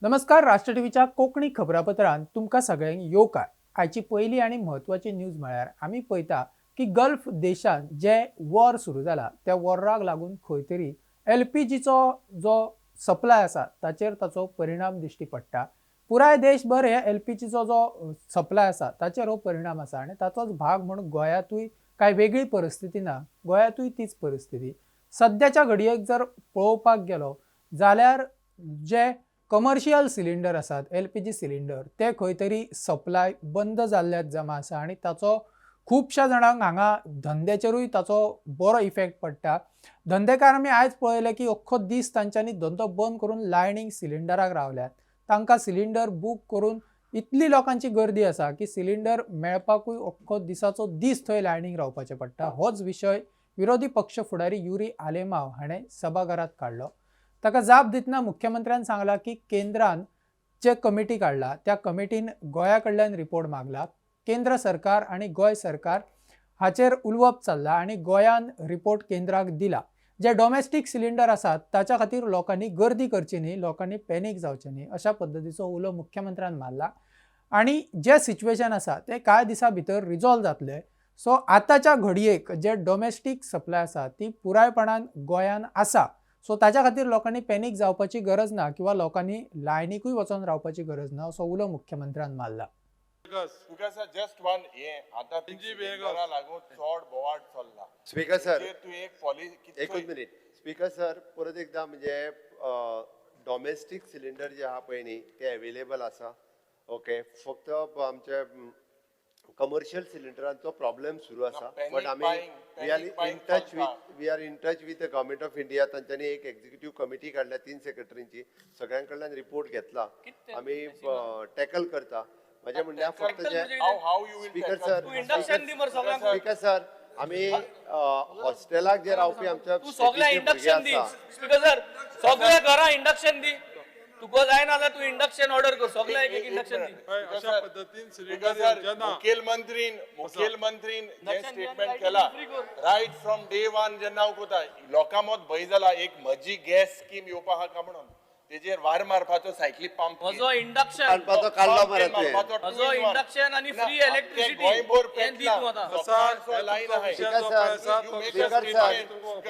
नमस्कार. राष्ट्र टीव्हीच्या कोकणी खबरापत्रांत तुमकां सगळ्यांक येवकार. आयची पहिली आणि महत्वाची न्यूज म्हळ्यार आमी पळयता की गल्फ देशांत जे वॉर सुरू जाला त्या वॉराक लागून खंय तरी एलपीजीचो जो सप्लाय आसा ताचेर ताचो परिणाम दिश्टी पडटा. पुराय देशभर हे एलपीजीचो जो सप्लाय आसा ताचेर हो परिणाम आसा आनी ताचोच भाग म्हणून गोंयांतूय कांय वेगळी परिस्थिती ना. गोंयांतूय तीच परिस्थिती. सद्याच्या घडयेक जर पळोवपाक गेलो जाल्यार जे कमर्शियल सिलिंडर आसात एलपीजी सिलिंडर ते खंय तरी सप्लाय बंद जाल्ल्यात जमा आसा आनी ताचो खुबश्या जाणांक हांगा धंद्याचेरूय ताचो बरो इफेक्ट पडटा. धंदेकार आमी आयज पळयले की अख्खो दीस तांच्यांनी धंदो बंद करून लायनीक सिलिंडराक रावल्यात. तांकां सिलिंडर बूक करून इतली लोकांची गर्दी आसा की सिलिंडर मेळपाकूय अख्खो दिसाचो दीस थंय लायनीक रावपाचें पडटा. होच विशय विरोधी पक्ष फुडारी युरी आलेमाव हाणें सभाघरांत काडलो. ताका जाप दितना मुख्यमंत्र्यान सांगला की केंद्रान जे कमिटी काडला त्या कमिटीन गोंया कडल्यान रिपोर्ट मागला. केंद्र सरकार आणि गोंय सरकार हाचेर उलोवप चल्ला आणि गोंयान रिपोर्ट केंद्राक दिला. जे डोमेस्टीक सिलिंडर आसात ताच्या खातीर लोकांनी गर्दी करची न्ही, लोकांनी पॅनीक जावचें न्ही अशा पद्दतीचो उलो मुख्यमंत्र्यान मारला. आणि जे सिच्युएशन आसा ते कांय दिसा भितर रिजॉल्व जातले. सो आतांच्या घडयेक जे डोमेस्टीक सप्लाय आसा ती पुरायपणान गोंयान आसा. सो ताच्या खातीर लोकांनी पॅनीक जावपाची गरज ना किंवा लोकांनी लायनीकूय वचोन रावपाची गरज ना असो उलो मुख्यमंत्र्यान मारला. Because just one आता सिलिंडरा लागून चड बोवाड चल्ला. स्पीकर सर तू एक पॉलिसी एकूच मिनिट. स्पीकर सर परत एकदा म्हणजे डोमेस्टीक सिलिंडर जे आहा पळय न्ही ते अवेलेबल आसा. ओके, फक्त आमचे कमर्शियल सिलिंडरांचो प्रॉब्लेम सुरू आसा. बट आमी we are in touch with the government of India. तांच्यांनी एक एक्झिक्युटिव्ह कमिटी काडल्या 3 सेक्रेटरींची. सगळ्यां कडल्यान रिपोर्ट घेतला. आमी टॅकल करता. माझ्या म्हणल्या फक्त जे स्पीकर सर आमी हॉस्टेलाक जे रावपी आमच्या सगळ्या इंडक्शन दी. स्पीकर सर सगळ्या घरा इंडक्शन दी. तुका जायना जाल्यार तू इंडक्शन ऑर्डर कर. सगळ्या एक इंडक्शन दी. अशा पद्धतीन सिलिंडर मुखेलमंत्रीन जे स्टेटमेंट केला राईट फ्रॉम डे 1 जेन्ना हांव कोता लोकां मत भंय जाला एक म्हजी गॅस स्कीम येवपा हा का म्हणून तेजेर वार मारपाचो सायकली पंप म्हजो इंडक्शन काडपाचो काडलो मरे तुवें. म्हजो इंडक्शन आणि फ्री इलेक्ट्रिसिटी हें दी तू आतां.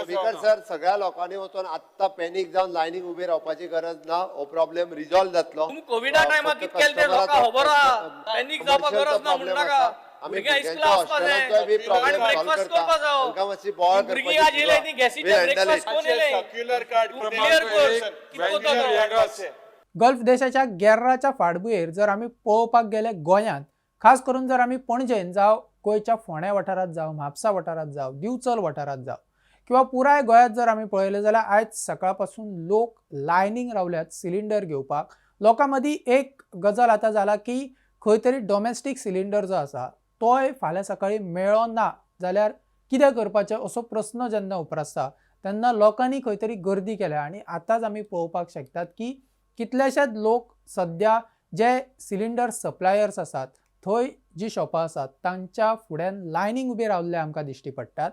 स्पीकर सर सगळ्या लोकांनी वचून आत्ता पॅनीक जावन लायनीक उबे रावपाची गरज ना. हो प्रॉब्लेम रिजॉल्व जातलो. तुम्ही कोविडा टायमार कितें केलें ते लोकांक खबर आहा. पॅनीक जावपाक गरज ना म्हणू नाका. भुरग्यां इस्कुला वचपाक जाय आनी ब्रेकफास्ट करपाक जावो. भुरगीं आज येयले ती गॅसीचेर ब्रेकफास्ट कोण येयले सर्क्युलर कार्ड क्लियर कर. कितें कोता गल्फ देशाच्या गेर्राच्या फाटभुंयेर जर आमी पळोवपाक गेले गोंयांत खास करून जर आमी पणजेन जावं गोंयच्या फोंड्या वाठारांत जावं म्हापसा वाठारांत जावं दिवचल वाठारांत जावं किंवा पुराय गोंयांत जर आमी पळयलें जाल्यार आयज सकाळ पासून लोक लायनीक रावल्यात सिलिंडर घेवपाक. लोकां मदीं एक गजाल आतां जाला की खंय तरी डोमेस्टीक सिलिंडर जो आसा तोय फाल्यां सकाळी मेळ्ळो ना जाल्यार कितें करपाचें असो प्रस्न जेन्ना उप्रासता तेन्ना लोकांनी खंय तरी गर्दी केल्या. आनी आतांच आमी पळोवपाक शकतात की कितलेशेच लोक सद्या जे सिलिंडर सप्लायर्स आसात थंय जी शॉपां आसात तांच्या फुड्यान लायनीक उबे रावल्ले आमकां दिश्टी पडटात.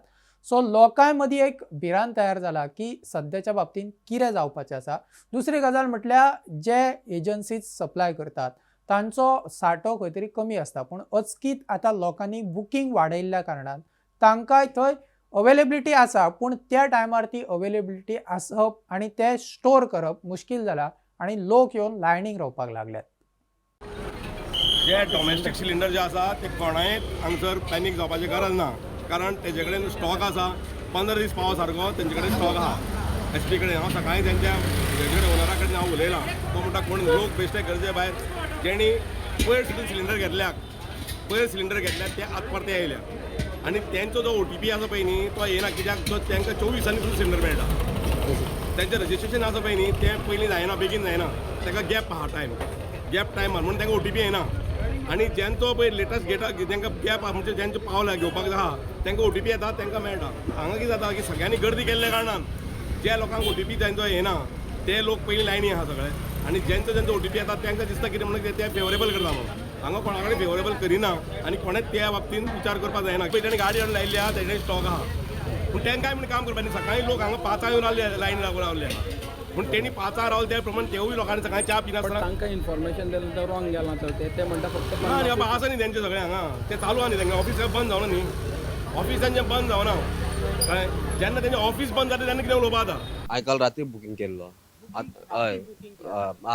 सो लोकां मदीं एक भिरांत तयार जाला की सद्याच्या बाबतींत कितें जावपाचें आसा. दुसरी गजाल म्हटल्यार जे एजन्सीज सप्लाय करतात तांचो सांठो खंय तरी कमी आसता. पूण अचकीत आतां लोकांनी बुकींग वाडयल्ल्या कारणान तांकांय थंय अवेलेबिलिटी आसा पूण त्या टायमार ती अवेलेबिलिटी आसप आनी ते स्टोर करप मुश्कील जाला आनी लोक येवन लायनीक रावपाक लागल्यात. जे डोमेस्टीक सिलिंडर जे आसा ते कोणाय हांगसर पॅनीक जावपाची गरज ना. कारण तेजे कडेन स्टॉक आसा. 15 दीस पावो सारको तेंचे कडेन स्टॉक आहा. एस पी कडेन हांव सकाळीं त्यांच्या ओनरा कडेन हांव उलयलां. तो म्हणटा कोण लोक बेश्टे गरजे भायर जेणी पयर सिलिंडर घेतल्यात ते आतां परते येयल्या आनी तेंचो जो OTP आसा पळय न्ही तो येना. कित्याक तो तांकां 24 दिसांनी सिलिंडर मेळटा. तेंचें रजिस्ट्रेशन आसा पळय न्ही तें पयलीं जायना बेगीन जायना. ताका गॅप आहा टायमार म्हणून तांकां OTP येना. आनी जेंचो पळय लेटस्ट तांकां गॅप आहा म्हणजे जेंचे पावल्या घेवपाक आहा तांकां OTP येता तांकां मेळटा. हांगा कितें जाता की सगळ्यांनी गर्दी केल्ल्या कारणान ज्या लोकांक OTP तेंचो येना ते लोक पयलीं लायनी आहा सगळे. आनी जेंचो OTP येता तांकां दिसता कितें म्हणून ते फेवरेबल करता म्हणून. हांगा कोणा कडेन फेवरेबल करिना आनी कोणेच त्या बाबतींत विचार करपाक जायना. पळय तेणें गाडी लायिल्ली आहा तेजे स्टॉक आहा पूण तांकांय म्हण काम करपाक सकाळीं लोक हांगा 5 येवन रावले लायनी लागून रावले. पूण तेणी पांचार रावले त्या प्रमाणे तेवूय लोकांनी सकाळी च्या पिनासतना तांकां इन्फॉर्मेशन दिलें तो रॉंग गेलां तर ते म्हणटा फक्त ना न्ही बाबा आसा न्ही तेंचे सगळे हांगा ते चालू आहा न्ही तेंगे ऑफिस बंद जावना न्ही ऑफिस तेंचें बंद जावना कळ्ळें जेन्ना तेंचें ऑफिस बंद जाता तेन्ना कितें उलोवपा जाता हांवें काल राती बुकींग केल्लो हय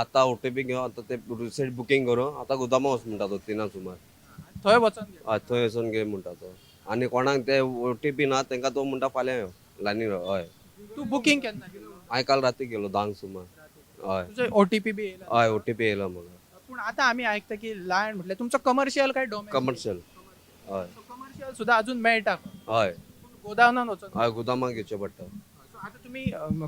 आतां OTP घेवन आतां ते रिसेट बुकींग करून आतां गोदामा वच म्हणटा तो 3 सुमार थंय वचून घे. हय थंय वचून घे म्हणटा तो आनी कोणाक ते OTP ना तेंकां तो म्हणटा फाल्यां यो लायनीर हय तू बुकींग केन्ना केलं? हांवें काल राती केलो 10 सुमार हय तुझे OTP बी येयला. हय OTP येयलो म्हाका पूण आतां आमी आयकता की लायन म्हटल्यार तुमचो कमर्शियल काय डोमेस्टिक? कमर्शियल हय कमर्शियल सुद्धा अजून मेळटा हय गोदावनान वचून. हय गोदामाक घेवचें पडटा सो आतां तुमी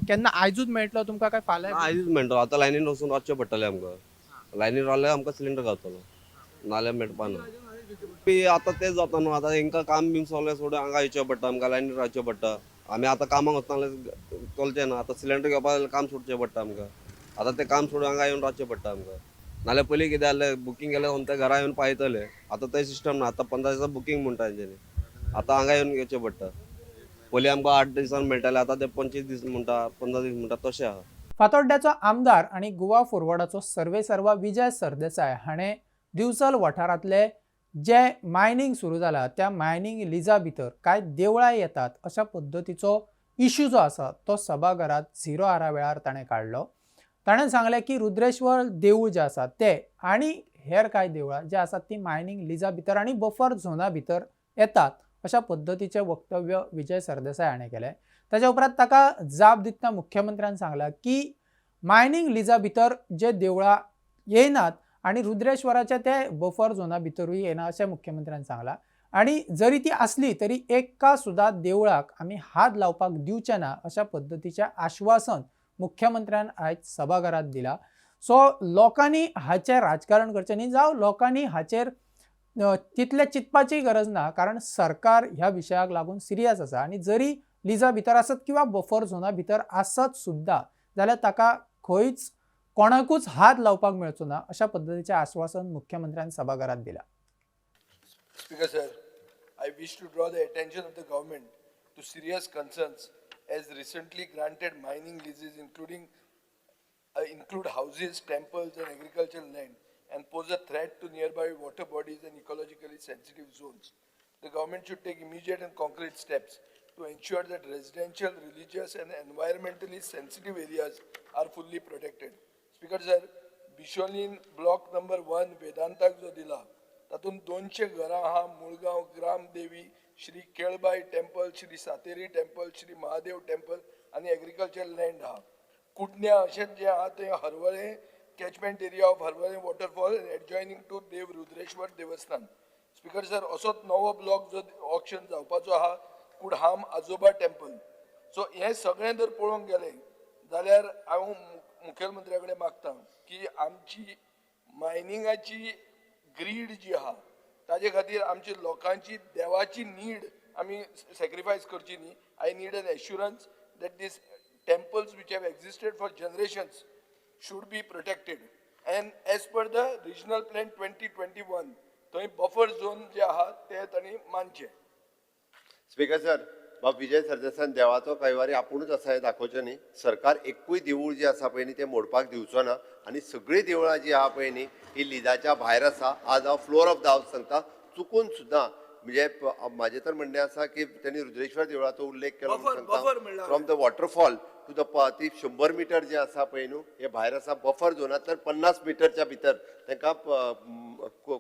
केन्ना आयजूच मेळटलो तुमकां काय फाल्यां? आयज म्हणटा आतां लायनीन वचून रावचें पडटलें आमकां लायनीन रावल्यार आमकां सिलिंडर गावतलो नाल्यार मेळपा ना पी आतां तें जाता न्हू आतां हेंकां काम बीन सगळें सोडून हांगा येवचें पडटा आमकां लायनीर रावचें पडटा आमी आतां कामाक वचना जाल्यार चलचें ना आतां सिलिंडर घेवपा जाल्यार काम सोडचें पडटा आमकां आतां तें काम सोडून हांगा येवन रावचें पडटा आमकां नाल्यार पयलीं कितें जालें बुकींग केलें ते घरा येवन पावयतले आतां तें सिस्टम ना आतां 15 दिसा बुकींग म्हणटा तेंच्यांनी आतां हांगा येवन घेवचें पडटा पयलीं आमकां 8 दिसान मेळटालें आतां ते 25 दीस म्हणटा 15 दीस म्हणटा तशें आहा फातोड्ड्याचो आमदार आणि गोवा फॉरवर्डाचो सर्वेसर्वा विजय सरदेसाय हाणें दिवचल वाठारांतले जे मायनींग सुरू जाला त्या मायनींग लिजा भितर कांय देवळां येतात अशा पद्दतीचो इश्यू जो आसा तो सभाघरात 0 आरा वेळार ताणें काडलो. ताणें सांगलें की रुद्रेश्वर देवूळ जें आसा तें आनी हेर कांय देवळां जे आसात ती मायनींग लिजा भितर आनी बफर झोना भितर येतात अशा पद्दतीचें वक्तव्य विजय सरदेसाय हाणें केलें. ताच्या उपरांत ताका जाप दितना मुख्यमंत्र्यान सांगलां की मायनींग लिजा भितर जे देवळां येयनात आनी रुद्रेश्वराच्या ते बफर झोना भितरूय येना अशें मुख्यमंत्र्यान सांगलां आनी जरी ती आसली तरी एका सुद्धा देवळाक आमी हात लावपाक दिवचे ना अशा पद्दतीचें आश्वासन मुख्यमंत्र्यान आयज सभाघरात दिला. सो लोकांनी हाचेर राजकारण करचें न्ही जावं लोकांनी हाचेर तितलें चिंतपाची गरज ना कारण सरकार ह्या विशयाक लागून सिरियस आसा आनी जरी लिजा भितर आसत किंवा बफर झोना भितर आसत सुद्दां जाल्यार ताका खंयच कोणाकूच हात लावपाक मेळचो ना अशा पद्दतीचें आश्वासन मुख्यमंत्र्यान सभाघरात दिला. Speaker sir, I wish to draw the attention of the government to serious concerns as recently granted mining leases include houses, temples and agricultural land and pose a threat to nearby water bodies and ecologically sensitive zones. The government should take immediate and concrete steps to ensure that residential, religious and environmentally sensitive areas are fully protected. Speaker sir, Bisholin block number 1 Vedantak जो दिला तातून 200 घरां आहा मुळगांव ग्राम देवी Shri Kelbai temple Shri Sateri temple Shri Mahadev temple आनी agricultural land आहा कुटण्या अशें जे आहा ते Harvalem catchment area of Harvalem waterfall adjoining to Dev Rudreshwar Devasthan. Speaker sir असोच नवो ब्लॉक जो ऑक्शन जावपाचो आहा कुडहाम आजोबा टेम्पल. सो हे सगळें जर पळोवंक गेले जाल्यार हांव मुखेलमंत्र्या कडेन मागतां की आमची मायनिंगाची ग्रीड जी आहा ताजे खातीर आमच्या लोकांची देवाची नीड आमी सॅक्रिफायस करची न्ही. I need an assurance that these temples which have existed for generations should be protected and as per the regional plan 2021 थंय बफर झोन जे आहा ते तांणी मानचे. स्पीकर सर बाब विजय सरदेसायन देवाचो कैवारी आपुणूच आसा हें दाखोवचें न्ही. सरकार एकूय देवूळ जें आसा पळय न्ही तें मोडपाक दिवचो ना आनी सगळीं देवळां जीं आहा पळय न्ही ही लिजाच्या भायर आसा. आज हांव फ्लोर ऑफ द हावस सांगता चुकून सुद्दां म्हणजे म्हाजें तर म्हणणें आसा की त्यांनी रुद्रेश्वर देवळाचो उल्लेख केलो from the waterfall to the ती 100 मिटर जे आसा पळय न्हू हे भायर आसा. बफर झोनांतल्यान 50 मिटरच्या भितर तांकां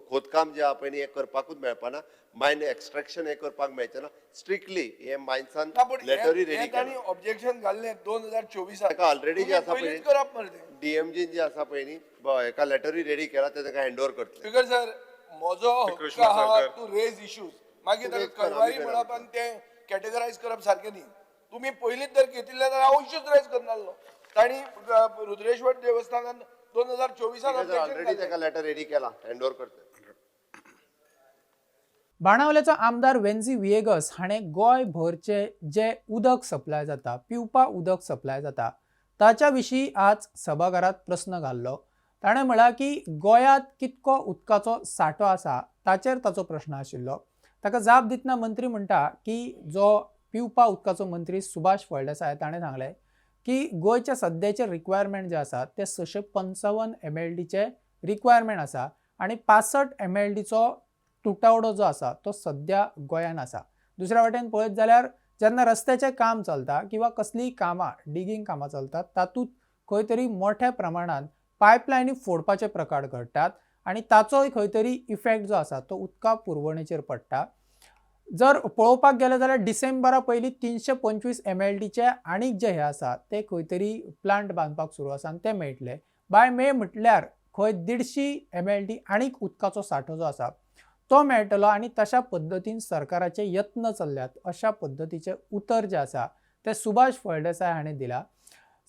खोदकाम जे आहा पळय न्ही हें करपाकूच मेळपाना. मायन एक्सट्रॅक्शन हें करपाक मेळचें ना. स्ट्रिक्टली हे मायन्सान लेटरी रेडी केला ऑब्जेक्शन घाल्लें 2024 ताका ऑलरेडी जे आसा पळय करप मरे डीएमजी जे आसा पळय न्ही हेका लेटरी रेडी केला ते ताका हँड ओवर करतले. स्पीकर सर म्हजो हक्क आहा टू रेज इश्यूज मागीर ताका कैवारी म्हणप आनी ते कॅटेगरायज करप सारकें न्ही. तुम्ही पयलींच जर घेतिल्ले जाल्यार हांव इश्यूज रेज करनासलो. तांणी रुद्रेश्वर देवस्थानान 2024 ऑलरेडी ताका लेटर रेडी केला हँड ओवर करतले. बाणावलेचो आमदार वेन्झी विएगस हाणें गोंयभरचे जे उदक सप्लाय जाता पिवपा उदक सप्लाय जाता ताच्या विशीं आज सभाघरात प्रस्न घाल्लो. ताणें म्हळां की गोंयांत कितको उदकाचो सांठो आसा ताचेर ताचो प्रश्न आशिल्लो. ताका जाप दितना मंत्री म्हणटा की जो पिवपा उदकाचो मंत्री सुभाष फळदेसाय ताणें सांगलें की गोयच्या सध्याचे रिक्वायरमेंट जे आसा ते 655 mld रिक्वायरमेंट आसा आणि 65 mld तुटवडो जो आसा तो सध्या गोंयान आसा. दुसऱ्या वाटेन पळयत जाल्यार जेन्ना रस्त्याचें काम चलता किंवा कसलीय कामां डिगींग कामां चलतात तातूंत खंय तरी मोठ्या प्रमाणात पायपलायनी फोडपाचे प्रकार घडटात आणि ताचोय खंय तरी इफेक्ट जो आसा तो उदका पुरवणेचेर पडटा. जर पळोवपाक गेले जाल्यार डिसेंबरा पयलीं 325 mld आनीक जे हे आसा ते खंय तरी प्लांट बांदपाक सुरू आसा आनी ते मेळटले. बाय मे म्हटल्यार खंय 150 mld आनीक उदकाचो सांठो जो आसा तो मेळटलो आणि तशा पद्दतीन सरकाराचे यत्न चल्ल्यात अशा पद्दतीचे उतर जे आसा ते सुभाष फळदेसाय हाणें दिला.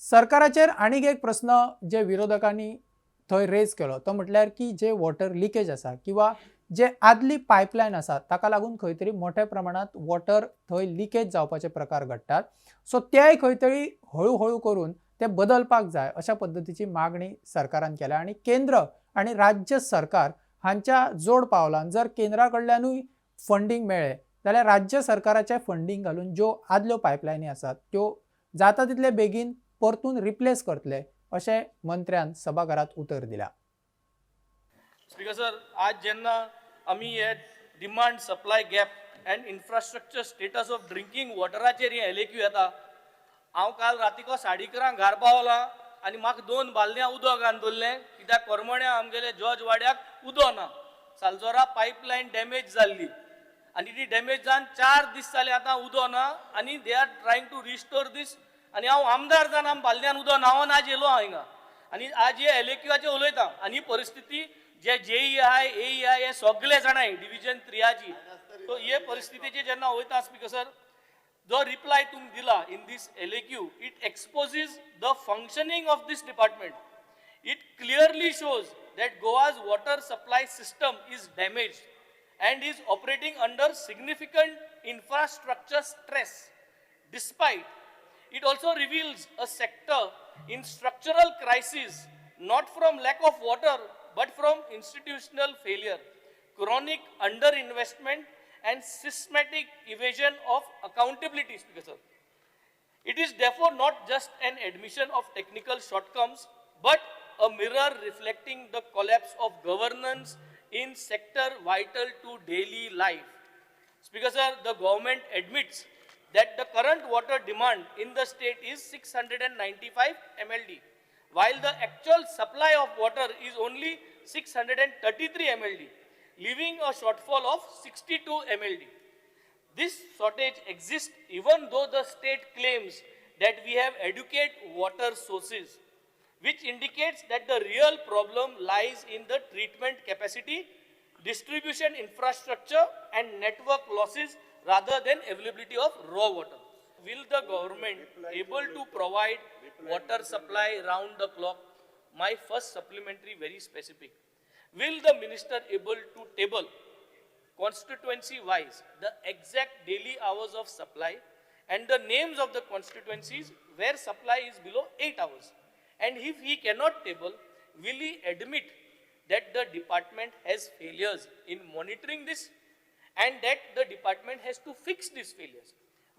सरकाराचेर आनीक एक प्रश्न जे विरोधकांनी थंय रेज केलो तो म्हटल्यार की जे वॉटर लिकेज आसा किंवा जे आदली पायपलायन आसा ताका लागून खंय तरी मोठ्या प्रमाणात वॉटर थंय लिकेज जावपाचे प्रकार घडटात. सो तेय खंय तरी हळू करून ते बदलपाक जाय अशा पद्दतीची मागणी सरकारान केल्या आणि केंद्र आणि राज्य सरकार हांच्या जोड पावलान जर केंद्रा कडल्यानूय फंडिंग मेळ्ळे जाल्यार राज्य सरकाराचे फंडिंग घालून ज्यो आदल्यो पायपलायनी आसात त्यो जाता तितले बेगीन परतून रिप्लेस करतले अशें मंत्र्यान सभाघरांत उतर दिला. स्पीकर सर, आज जेन्ना आमी हे demand supply gap and infrastructure status of drinking वॉटराचेर हे एलेक्यू येता, हांव काल रातीको 11:30 घरा पावला आनी म्हाका 2 बालद्यां उदक घालून दवरलें कित्याक करमण्या आमगेले जॉर्ज वाड्याक उदक ना. सालजोरा पायपलायन डॅमेज जाल्ली आनी ती डॅमेज जावन 4 दीस जाले आतां उदक ना आनी they are trying to restore this. आनी हांव आमदार जावन आमी बालद्यान उदक नावान आज येयलो हांव हिंगा आनी आज हे एलेक्यूचे उलयता आनी परिस्थिती जे जेई आय एई आय हे सगळे जाणाय डिव्हिजन 3ची. सो हे परिस्थितीचे जेन्ना वयता स्पीकर सर, जो रिप्लाय तुमी दिला in this LAQ, it exposes the functioning of this department. It clearly shows that Goa's water supply system is damaged and is operating under significant infrastructure stress. Despite, it also reveals a sector in structural crisis, not from lack of water, but from institutional failure, chronic underinvestment, and systematic evasion of accountability, Speaker Sir. It is therefore not just an admission of technical shortcomings, but a mirror reflecting the collapse of governance in sector vital to daily life. Speaker Sir, the government admits that the current water demand in the state is 695 mld, while the actual supply of water is only 633 mld, leaving a shortfall of 62 mld. This shortage exists even though the state claims that we have adequate water sources, which indicates that the real problem lies in the treatment capacity, distribution infrastructure, and network losses rather than availability of raw water. Will the government able to provide water supply round the clock? My first supplementary very specific. Will the minister able to table constituency wise the exact daily hours of supply and the names of the constituencies where supply is below 8 hours? And if he cannot table, will he admit that the department has failures in monitoring this and that the department has to fix these failures?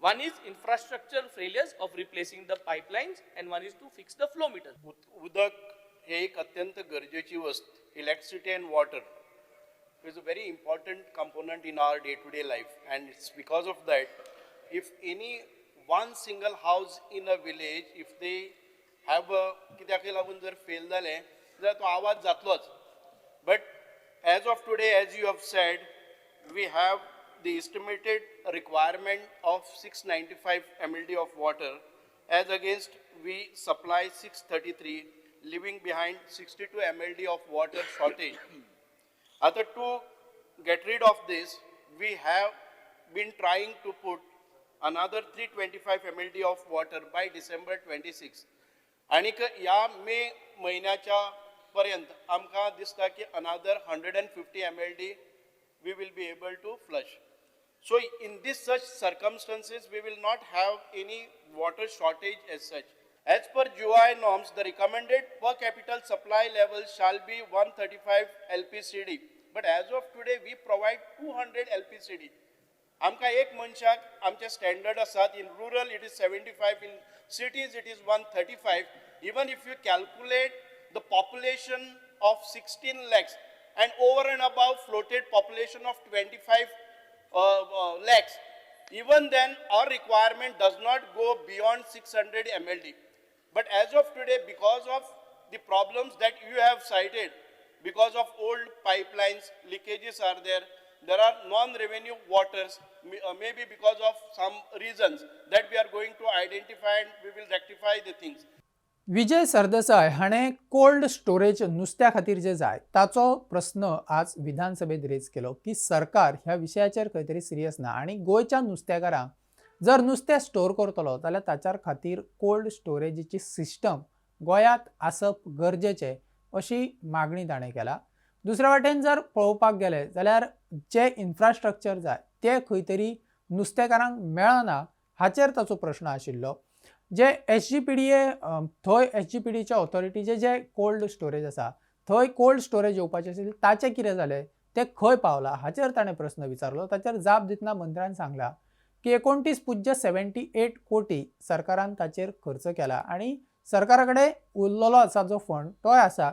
One is infrastructure failures of replacing the pipelines and one is to fix the flow meters. उदक हे एक अत्यंत गरजेची वस्त. Electricity and water is a very important component in our day-to-day life, and it's because of that, if any one single house in a village, if they have a कित्याक लागून जर fail जालें जाल्यार तो आवाज जातलोच. But as of today, as you have said, we have the estimated requirement of 695 mld of water, as against we supply 633, leaving behind 62 mld of water shortage. Other to get rid of this, we have been trying to put another 325 mld of water by December 26. आणि ह्या मे म्हयन्याच्या पर्यंत आमकां दिसता की another 150 mld we will be able to flush. So in this such circumstances, we will not have any water shortage as such. As per GOI norms, the recommended per capita supply level shall be 135 LPCD. But as of today, we provide 200 LPCD. आमकां एक मनशाक आमचे standard आसात. In rural it is 75, in cities it is 135. Even if you calculate the population of 16 lakhs and over and above floated population of 25 lakhs, even then our requirement does not go beyond 600 MLD. But as of today, because of the problems that you have cited, because of old pipelines, leakages are there, there are non-revenue waters, maybe because of some reasons that we are going to identify and we will rectify the things. Vijay Sardesai हाणें cold storage नुस्त्या खातीर जे जाय ताचो प्रस्न आज विधानसभेत raise केलो की सरकार ह्या विशयाचेर खंय तरी सिरियस ना आनी गोंयच्या नुस्तेकारांक जर नुस्तें स्टोर करतलो जाल्यार ताच्या खातीर कोल्ड स्टोरेजीची सिस्टम गोंयांत आसप गरजेचें अशी मागणी ताणें केला. दुसऱ्या वाटेन जर पळोवपाक गेले जाल्यार जे इन्फ्रास्ट्रक्चर जाय ते खंय तरी नुस्तेकारांक मेळना हाचेर ताचो प्रश्न आशिल्लो. जे SGPDA थंय SGPDच्या ऑथॉरिटीचे जे कोल्ड स्टोरेज आसा थंय कोल्ड स्टोरेज येवपाचें आशिल्लें ताचें कितें जालें तें खंय पावलां हाचेर ताणें प्रश्न विचारलो. ताचेर जाप दितना मंत्र्यान सांगलां की 29.78 कोटी सरकारान ताचेर खर्च केला आनी सरकारा कडेन उरलेलो आसा जो फंड तोय आसा.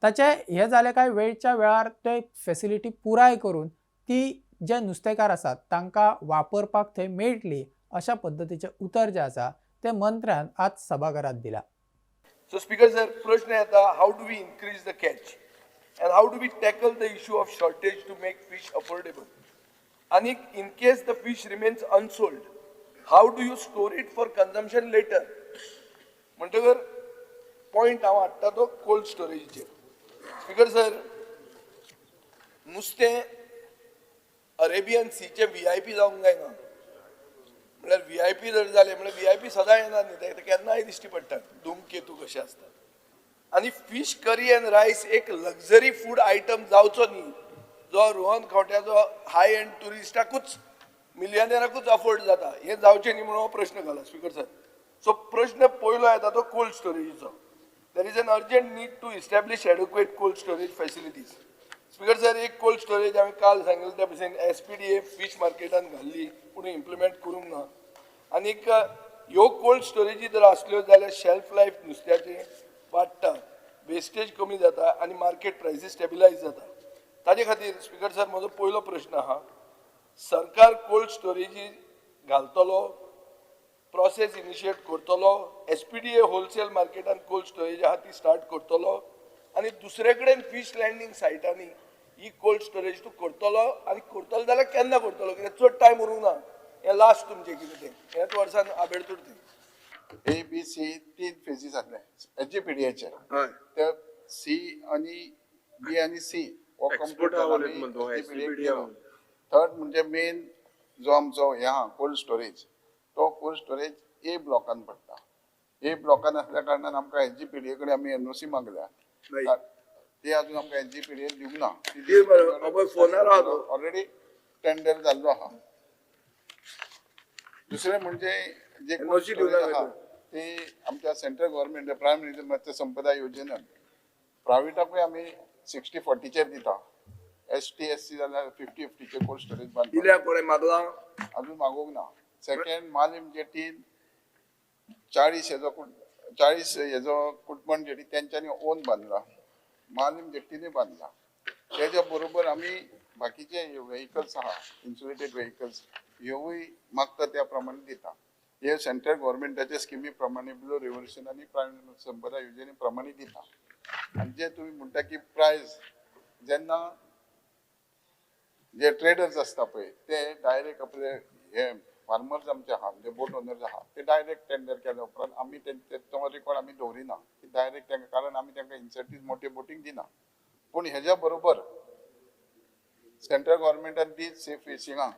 ताचे हे जाले काय वेळच्या वेळार ते फेसिलिटी पुराय करून ती जे नुस्तेकार आसात तांकां वापरपाक थंय मेळटली अशा पद्दतीचें उतर जें आसा ते मंत्र्यान आज सभाघरात दिला. So Speaker sir, प्रश्न येता, how do we increase the catch and how do we tackle the issue of shortage to make fish affordable? And in case the fish remains unsold, how do you store it for consumption later? म्हणटकर point हांव हाडटा तो cold स्टोरेजीचेर. Speaker sir, नुस्तें Arabian सीचे VIP जावंक जायना. म्हळ्यार VIP जर जाले म्हळ्यार VIP सदां येनात न्ही, ते केन्नाय दिश्टी पडटात धूमकेतू कशे आसतात. आनी फीश करी एंड रायस एक लग्जरी फूड आयटम जावचो न्ही जो रोहन खावट्याचो हाय एंड टुरिस्टाकूच मिलियनेराकूच अफोर्ड जाता, हें जावचें न्ही म्हणून हो प्रश्न घाला स्पीकर सर. सो प्रश्न पयलो येता तो कोल्ड स्टोरेजीचो. There is an urgent need to establish adequate cold storage facilities. Speaker sir, एक कोल्ड स्टोरेज हांवें काल सांगिल्लें त्या भशेन SPDA फीश मार्केटान घाल्ली पूण इम्प्लिमेंट करूंक ना. आनीक ह्यो कोल्ड स्टोरेजी जर आसल्यो जाल्यार शेल्फ लायफ नुस्त्याचें वाडटा, वेस्टेज कमी जाता आनी मार्केट प्रायसीस स्टेबिलायज जाता. ताजे खातीर स्पीकर सर म्हजो पयलो प्रश्न आहा, सरकार कोल्ड स्टोरेजी घालतलो, प्रोसेस इनिशिएट करतलो, SPDA होलसेल मार्केटान कोल्ड स्टोरेज आहा ती स्टार्ट करतलो आनी दुसरे कडेन फीश लँडिंग सायटांनी ही कोल्ड स्टोरेज तूं करतलो आनी करतलो जाल्यार केन्ना करतलो, कित्याक चड टायम उरूंक ना. हें लास्ट तुमचें कितें तें ह्याच वर्सान आबेडतूर तें ABC 3 फेजीस आसले SGPDAचे. हय ते C आणि B आणि C हो कंप्लीट थर्ड म्हणजे मेन जो आमचो हे आहा कोल्ड स्टोरेज, तो कोल्ड स्टोरेज A ब्लॉकान पडटा. A ब्लॉकान असल्या कारणान आमकां SGPDA कडेन आमी NOC मागल्या, ते अजून आमकां SGPDA दिवंक ना. ऑलरेडी टेंडर जाल्लो आहा. दुसरे म्हणजे जे कोल्ड स्टोरेज आहा ते आमच्या सेंट्रल गव्हर्नमेंट प्रायम मिनिस्टर मत्स्य संपदा योजनेन प्रायवेटाकूय आमी 60-40चेर दिता. ST-SC जाल्यार 50-50चे कोल्ड स्टोरेज दिल्या कोणे मागला अजून मागोवंक ना. सेकंड मालीम जेटीन 40 हेजो कुटमण जेटी तेंच्यांनी ओन बांदला, मालीम जेटीनूय बांदला. तेच्या बरोबर आमी बाकीचे व्हेकल्स आहा इन्सुलेटेड व्हेकल्स ह्योय मागता त्या प्रमाणे दिता. हे सेंट्रल गव्हर्नमेंटाच्या स्किमी प्रमाणे ब्लू रेव्होल्युशन आनी प्रायम संपदा योजने प्रमाणे दिता. आनी जे तुमी म्हणटा की प्रायस जेन्ना जे ट्रेडर्स असता पळय ते डायरेक्ट आपले हे फार्मर्स आमचे आहा म्हणजे बोट ओनर्स आहा ते डायरेक्ट टेंडर केल्या उपरांत आमी तो रिकॉर्ड आमी दवरिना डायरेक्ट तांकां, कारण आमी तांकां इन्सेंटीव मोटे बोटींग दिना. पूण हेज्या बरोबर सेंट्रल गव्हर्नमेंटान डीप सी फिशिंगाक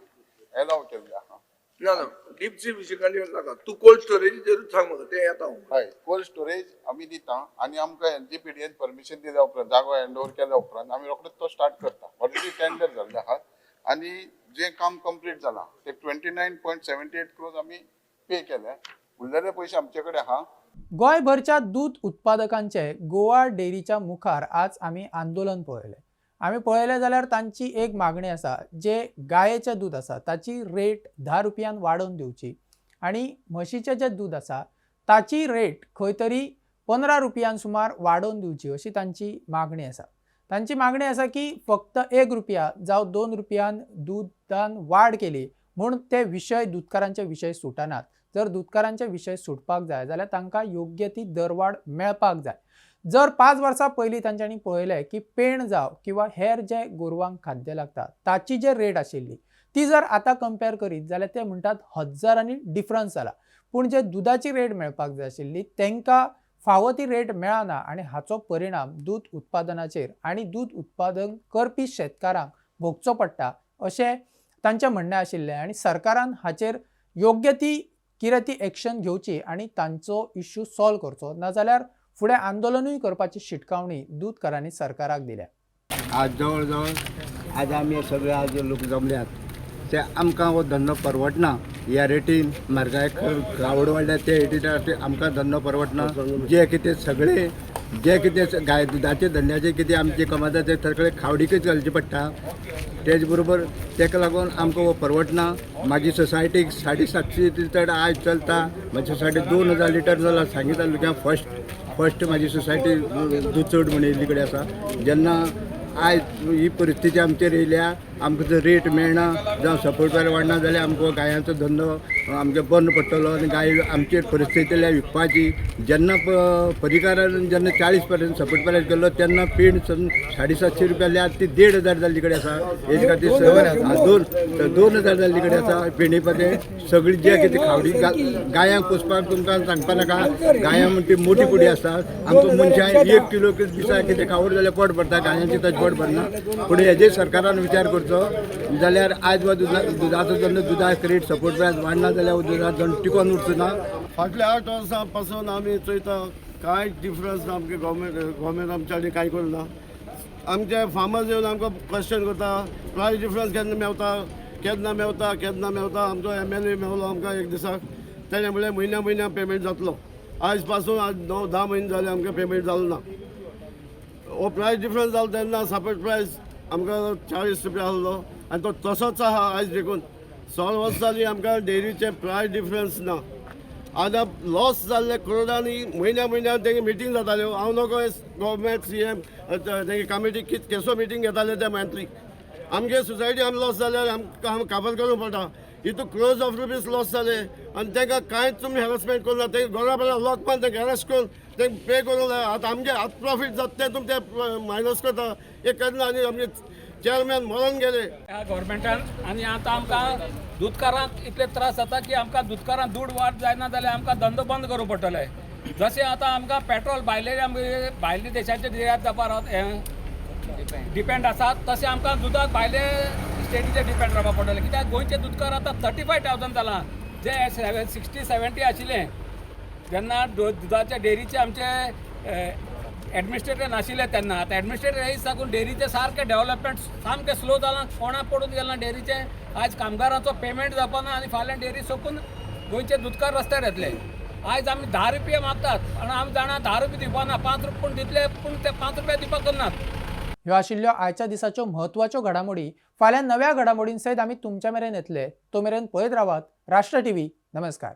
एलाव केल्ले आहा. ना डीप सी फिशिंगाक नाका, तूं कोल्ड स्टोरेजीचेरूच सांग म्हाका, ते येता. हय, कोल्ड स्टोरेज आमी दिता आनी आमकां SGPDAन परमिशन दिल्या उपरांत जागो हँड ओव्हर केल्या उपरांत आमी रोखडेच तो स्टार्ट करता. ऑलरेडी टेंडर जाल्ले आहात आनी जे काम कंप्लीट जाला ते 29.78 crores आमी पे केले. उरलेले पयशे आमचे कडेन आहा. गोंयभरच्या दूध उत्पादकांचे गोवा डेअरीच्या मुखार आज आमी आंदोलन पळयलें. आम्ही पळयलें जाल्यार तांची एक मागणी आसा, जे गायेचें दूध आसा ताची रेट 10 रुपयान वाडोवन दिवची आणि म्हशीचें जें दूध आसा ताची रेट खंय तरी 15 रुपयान सुमार वाडोवन दिवची अशी तांची मागणी आसा. तांची मागणी आसा की फक्त 1 रुपया जावं 2 रुपयान दुधान वाड केली म्हूण ते विशय दुधकारांचे विशय सुटनात. जर दुधकारांचे विशय सुटपाक जाय जाल्यार तांकां योग्य ती दरवाड मेळपाक जाय. जर 5 वर्सां पयलीं तांच्यांनी पळयलें की पेंड जावं किंवा हेर जे गोरवांक खाद्य लागता ताची जे रेट आशिल्ली ती जर आतां कंपेर करीत जाल्यार ते म्हणटात हजारांनी डिफरन्स जाला. पूण जे दुधाची रेट मेळपाक जाय आशिल्ली तांकां फावो ती रेट मेळना आनी हाचो परिणाम दूध उत्पादनाचेर आनी दूध उत्पादन करपी शेतकारांक भोगचो पडटा अशें तांचें म्हणणें आशिल्लें. आनी सरकारान हाचेर योग्य ती कितें ती एक्शन घेवची आनी तांचो इश्यू सॉल्व करचो, नाजाल्यार फुडें आंदोलनूय करपाची शिटकावणी दूधकारांनी सरकाराक दिल्या. आज जवळ जवळ आज आमी सगळे आज लोक जमल्यात ते आमकां हो धंदो परवडना. ह्या रेटीन म्हारगाय आवड वाडल्या ते रेटीन आमकां धंदो परवडना. जे कितें सगळे जे कितें गाय दुधाचे धंद्याचे कितें आमचे कमाता ते सगळे खावडीकच घालचे पडटा. तेच बरोबर तेका लागून आमकां हो परवडना. म्हाजी सोसायटीक 750 लिटर आयज चलता. म्हाजी सोसायटी 2000 लिटर जाला. सांगितलं तुका फस्ट म्हाजी सोसायटी दूद चड म्हण येयल्ली कडेन आसा. जेन्ना आयज ही परिस्थिती आमचेर येयल्या, आमकां जर रेट मेळना जावं सपोर्ट प्रायस वाडना जाल्यार आमकां गायांचो धंदो आमगे बंद पडटलो आनी गाय आमचेर परिस्थिती येयल्या विकपाची. जेन्ना परिकारान जेन्ना 40 पर्यंत सपोर्ट प्रायस केल्लो तेन्ना पेंड 750 रुपया जाल्यार ती 1500 जाल्ली कडेन आसा. हेजे खातीर 2000 जाल्ली कडेन आसा. पेंडी पाते सगळी जे कितें खावडी गायांक पोसपाक तुमकां सांगपा नाका. गायां म्हणटी मोठी कुडी आसतात. आमकां मनशां 1 किलो दिसा कितें खावड जाल्यार पोट भरता, गायांची तशें पोट भरना. फुडें हेजेर सरकारान विचार करचो जाल्यार आयज हो दुधाचो धंदो दुधाक रेट सपोर्ट प्रायस वाडना जाल्यार दुधाचो धंदो टिकोवन उरचो ना. फाटल्या 8 वर्सां पासून आमी चोयता कांय डिफरन्स ना. आमगे गव्हर्मेंट आमच्या कांय करना. आमचे फार्मर्स येवन आमकां क्वेश्चन करता प्रायस डिफरन्स केन्ना मेवता. आमचो MLA मेवलो आमकां एक दिसाक. तेणे म्हणलें म्हयन्या पेमेंट जातलो. आयज पासून आज 9-10 म्हयने जाले आमकां पेमेंट जालो ना. हो प्रायस डिफरन्स जालो तेन्ना सपोर्ट प्रायस आमकां 40 रुपया आसलो आनी तो तसोच आहा आयज देखून. 16 वर्सां जालीं आमकां डेरीचे प्रायस डिफरन्स ना. आतां लॉस जाल्ले करोडांनी म्हयन्या तेंगे मिटींग जाताल्यो. हांव नको गव्हर्मेंट CM तेंगे कमिटी केसो मिटींग घेताले ते मंथली. आमगे सोसायटी आमी लॉस जाल्यार आमकां काबार करूंक पडटा. हितू क्रोर्स ऑफ रुपीज लॉस जाले आनी तांकां कांयच तुमी हॅरसमेंट करना. ते गोवोरमेंटा लोकपान ते अरेस्ट करून ते पे करूंक जाय. आतां आमगे आतां प्रॉफीट जाता ते तुमी ते मायनस करता. एक केन्ना आनी आमगे चेअरमॅन मरून गेले गव्हर्मेंटान. आनी आतां आमकां दूधकारांक इतले त्रास जाता की आमकां दूधकारांक दूड वाड जायना जाल्यार आमकां धंदो बंद करूंक पडटले. जशें आतां आमकां पेट्रोल भायले देशाचे निर्यात जावपाक डिपेंड आसात तशें आमकां दुधाक भायले स्टेटीचे डिपेंड रावपाक पडटलें. कित्याक गोंयचे दूधकार आतां 35,000 जालां. जे 60-70 आशिल्ले जेन्ना दुधाच्या डेरीचे आमचे एडमिनिस्ट्रेटर नाशिल्ले तेन्ना. आतां एडमिनिस्ट्रेटर हे साकून डेरीचे सारकें डेव्हलपमेंट सामकें स्लो जालां. कोणा पडून गेलां डेरीचे. आयज कामगारांचो पेमेंट जावपाना आनी फाल्यां डेरी सोंपून गोंयचे दूधकार रस्त्यार येतले. आयज आमी 10 रुपया मागतात आनी आमी जाणा 10 रुपया दिवपाना. 5 रुपया पूण दितले पूण ते 5 रुपया दिवपाक करनात. ह्यो आशिल्ल्यो आयच्या दिसाच्यो म्हत्वाच्यो घडामोडी. फाल्यां नव्या घडामोडीं सयत आमी तुमच्या मेरेन येतले. तो मेरेन पळयत रावात राष्ट्र TV. नमस्कार.